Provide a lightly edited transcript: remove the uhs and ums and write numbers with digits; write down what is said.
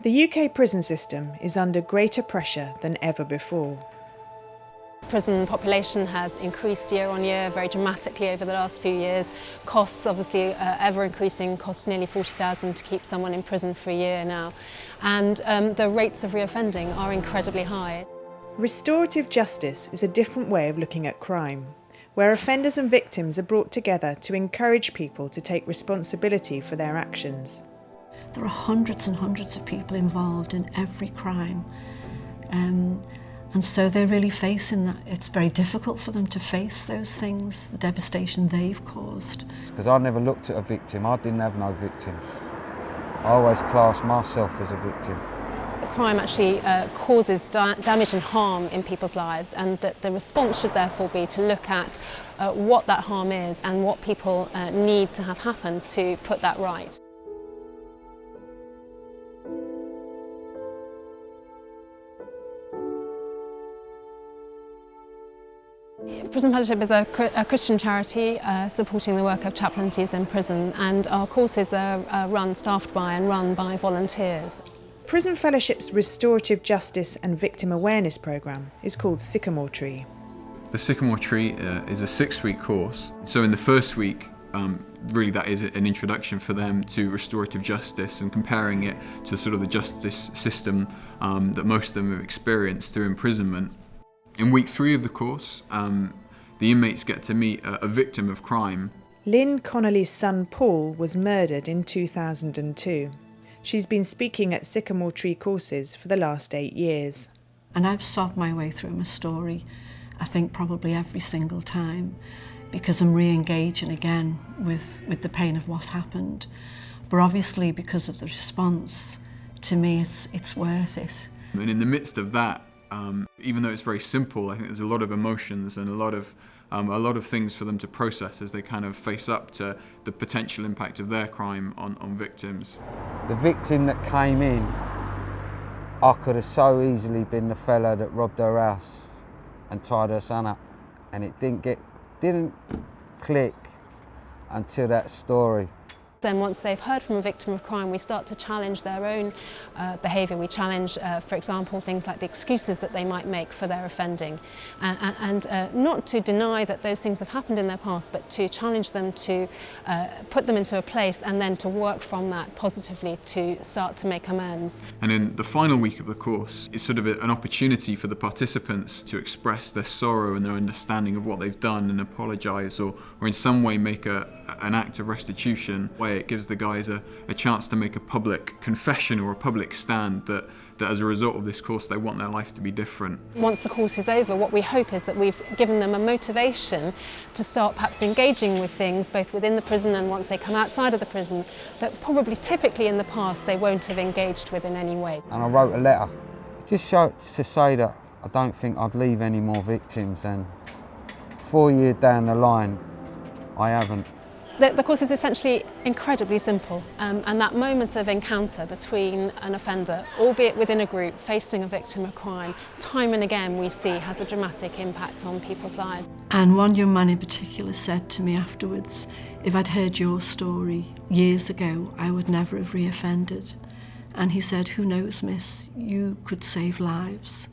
The UK prison system is under greater pressure than ever before. Prison population has increased year on year very dramatically over the last few years. Costs obviously ever increasing, cost nearly 40,000 to keep someone in prison for a year now. And the rates of reoffending are incredibly high. Restorative justice is a different way of looking at crime, where offenders and victims are brought together to encourage people to take responsibility for their actions. There are hundreds and hundreds of people involved in every crime. And so they're really facing that. It's very difficult for them to face those things, the devastation they've caused. Because I never looked at a victim, I didn't have no victims. I always classed myself as a victim. Crime actually causes damage and harm in people's lives, and that the response should therefore be to look at what that harm is and what people need to have happen to put that right. Prison Fellowship is a Christian charity supporting the work of chaplaincies in prison, and our courses are staffed by and run by volunteers. Prison Fellowship's Restorative Justice and Victim Awareness programme is called Sycamore Tree. The Sycamore Tree is a 6-week course. So in the first week, really that is an introduction for them to restorative justice and comparing it to sort of the justice system that most of them have experienced through imprisonment. In week 3 of the course, the inmates get to meet a victim of crime. Lynn Connolly's son Paul was murdered in 2002. She's been speaking at Sycamore Tree courses for the last 8 years. And I've sobbed my way through my story, I think probably every single time, because I'm re-engaging again with the pain of what's happened. But obviously because of the response, to me it's worth it. And in the midst of that, even though it's very simple, I think there's a lot of emotions and a lot of things for them to process as they kind of face up to the potential impact of their crime on victims. The victim that came in, I could have so easily been the fella that robbed her house and tied her son up, and it didn't click until that story. Then once they've heard from a victim of crime, we start to challenge their own behaviour. We challenge, for example, things like the excuses that they might make for their offending. And not to deny that those things have happened in their past, but to challenge them to put them into a place and then to work from that positively to start to make amends. And in the final week of the course, it's sort of an opportunity for the participants to express their sorrow and their understanding of what they've done and apologise or in some way make an act of restitution. It gives the guys a chance to make a public confession or a public stand that as a result of this course they want their life to be different. Once the course is over, what we hope is that we've given them a motivation to start perhaps engaging with things both within the prison and once they come outside of the prison that probably typically in the past they won't have engaged with in any way. And I wrote a letter just to say that I don't think I'd leave any more victims, and 4 years down the line I haven't. The course is essentially incredibly simple, and that moment of encounter between an offender, albeit within a group, facing a victim of crime, time and again we see has a dramatic impact on people's lives. And one young man in particular said to me afterwards, if I'd heard your story years ago, I would never have reoffended. And he said, who knows, miss, you could save lives.